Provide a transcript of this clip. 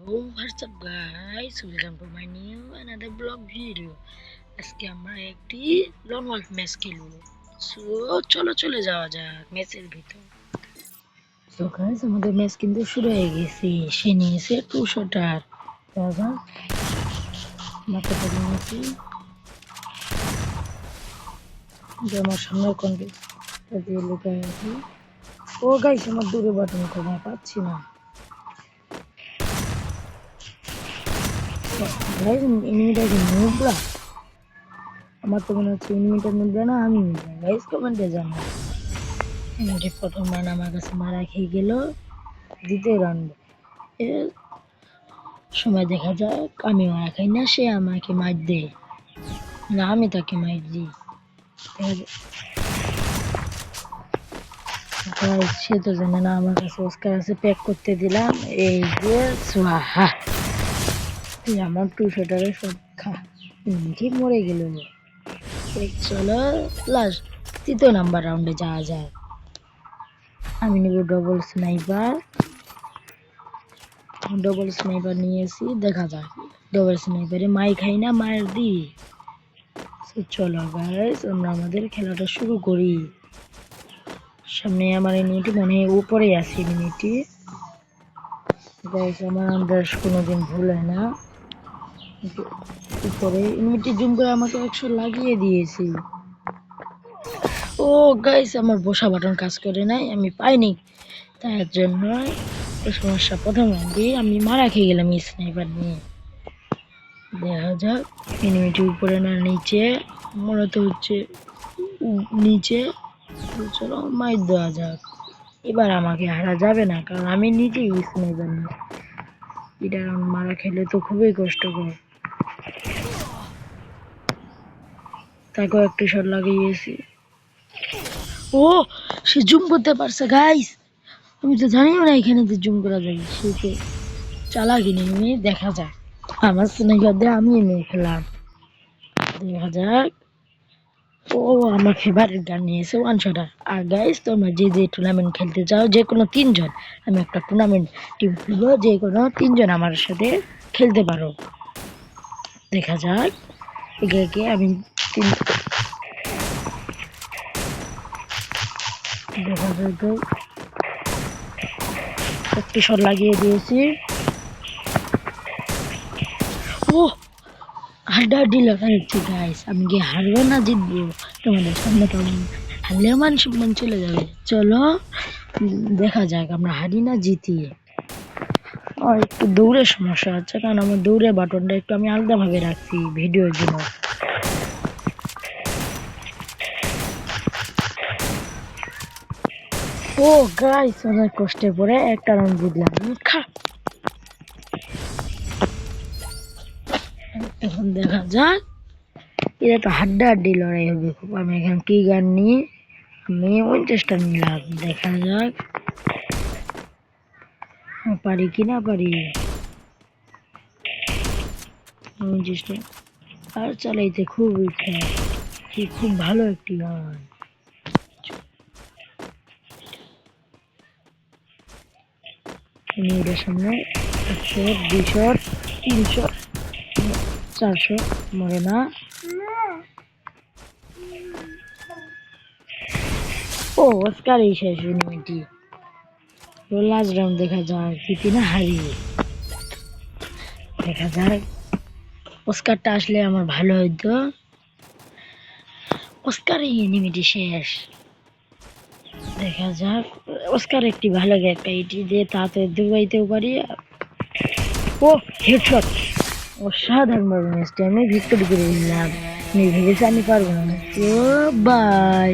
Oh, what's up guys? Welcome to my new another vlog video. আজকে আমরা একটি long ওয়াল্ফ match খেলবো। So চলো চলে যাওয়া যাক ম্যাচের ভিতর। সো গাইস আমাদের ম্যাচ কিন্তু শুরু হয়ে গেছে। সে নিয়েছে 200টার। দাদা মাথাটা নিয়েছি। যে আমার সামনে কন্টেস্ট দিয়ে লুকায় আছি। ও গাইস আমার দূরে বাটন কোথায় পাচ্ছি না। গাইস এনিমিটা কি নুবলা? আমার তো মনে হচ্ছে এনিমিটা নুবলা না, আমি নুবলা। গাইস কমেন্টে জানাও। এনিমিটি প্রথম রান আমার কাছে মারা খেয়ে গেল। দ্বিতীয় রাউন্ড এর সময় দেখা যায় আমি মারা খাই না, সে আমাকে মার দেয় না, আমি তাকে মার দিই। সে তো জানে না আমার কাছে অস্কার আছে। প্যাক করতে দিলাম, এই যে সোহা আমার 200টারে সব খা ঠিক মরে গেল। চলো লাস্ট তৃতীয় নাম্বার রাউন্ডে যাওয়া যায়। আমি নেব ডবল স্নাইপার নিয়েছি, দেখা যাক। ডবল স্নাইপারে মাই খাই না, মার দি। চলো গাইস আমরা আমাদের খেলাটা শুরু করি। সামনে আমার এনিমিটি মনে হয় উপরে আছে। এনিমিটি গাইস আমার আন্দাজ কোনোদিন ভুল হয় না। উপরে এনিমিটি জুম করে আমাকে 100 লাগিয়ে দিয়েছি। ও গাইস আমার বসা বাটন কাজ করে নাই, আমি পাইনি, তার জন্য সমস্যা। প্রথম রাউন্ডে আমি মারা খেয়ে গেলাম স্নাইপার নিয়ে। দেখা যাক এনিমিটি উপরে না নিচে, মূলত হচ্ছে নিচে। চলো মাইর দেওয়া যাক। এবার আমাকে হারা যাবে না, কারণ আমি নিজেই স্নাইপার নিই। এটা মারা খেলে তো খুবই কষ্টকর। তাকেও একটি শট লাগিয়েছি। ও সে জুম করতে পারছে গাইস, আমি তো জানিও না এখানে যে জুম করা যায়। সে তো চালাকি নেই, দেখা যাক। আমার স্নাইপার দিয়ে আমি এনে খেলাম, দেখা যাক। ও আমার ফেভারিট গান নিয়েছে 1 শটার। আর গাইস তোমরা যে যে টুর্নামেন্ট খেলতে চাও, যে কোনো 3জন, আমি একটা টুর্নামেন্ট টিম খুলবো, যে কোনো 3জন আমার সাথে খেলতে পারো। দেখা যাক একে একে আমি দেখা যাক। একটি শট লাগিয়ে দিয়েছি। ও হাড্ডাহাড্ডি লড়াই হচ্ছে গাইস, আমি কি হারবো না জিতবো তোমাদের সামনে? কেমন হারলেও মান সম্মান চলে যাবে। চলো দেখা যাক আমরা হারি না জিতি। আর একটু দৌড়ের সমস্যা হচ্ছে, কারণ আমার দৌড়ের বাটনটা একটু আমি আলাদাভাবে রাখছি ভিডিওর জন্য। ও গাইস অনেক কষ্টে পরে একটা রাউন্ড জিতলাম। এখন দেখা যাক, এটা তো হাড্ডাহাড্ডি লড়াই হবে খুব। আমি এখন কি গান নিয়ে আমি উইনচেস্টার নিলাম, দেখা যাক পারি কি না পারি। উইনচেস্টার আর চালাইতে খুব ইচ্ছা, খুব ভালো একটি গান। এটার সামনে 100 200 300 400 মরে না। ও অস্কার এই শেষ এনিমিটি। লাস্ট রাউন্ড দেখা যাক জিতি না হারি। দেখা যাক অস্কারটা আসলে আমার ভালো হইতো। অস্কার এই এনিমিটি শেষ। দেখা যাক অস্কার একটি ভালো একটা এটি দিয়ে তাতে দুবাইতেও পারি। ও হেডশট, অসাধারণ ম্যাচটা আমি ভিক্টোরি করে নিলাম। আমি ভেবেছি আমি পারবো না। তো বাই।